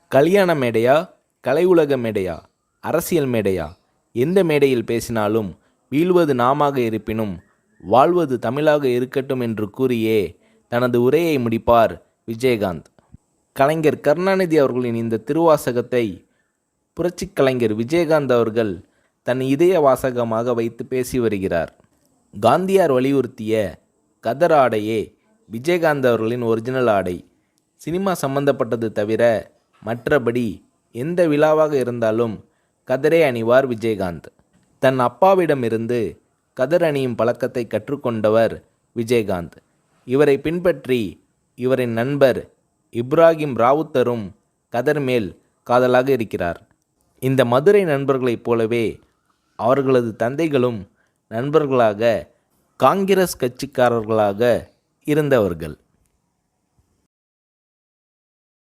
கல்யாண மேடையா, கலை உலக மேடையா, அரசியல் மேடையா, எந்த மேடையில் பேசினாலும் வீழ்வது நாமாக இருப்பினும் வாழ்வது தமிழாக இருக்கட்டும் என்று கூறியே தனது உரையை முடிப்பார் விஜயகாந்த். கலைஞர் கருணாநிதி அவர்களின் இந்த திருவாசகத்தை புரட்சிக் கலைஞர் விஜயகாந்த் அவர்கள் தன் இதய வாசகமாக வைத்து பேசி வருகிறார். காந்தியார் வலியுறுத்திய கதர் ஆடையே விஜயகாந்த் அவர்களின் ஒரிஜினல் ஆடை. சினிமா சம்பந்தப்பட்டது தவிர மற்றபடி எந்த விழாவாக இருந்தாலும் கதரே அணிவார் விஜயகாந்த். தன் அப்பாவிடமிருந்து கதர் அணியும் பழக்கத்தை கற்றுக்கொண்டவர் விஜயகாந்த். இவரை பின்பற்றி இவரின் நண்பர் இப்ராஹிம் ராவுத்தரும் கதர் மேல் காதலாக இருக்கிறார். இந்த மதுரை நண்பர்களைப் போலவே அவர்களது தந்தைகளும் நண்பர்களாக காங்கிரஸ் கட்சிக்காரர்களாக இருந்தவர்கள்.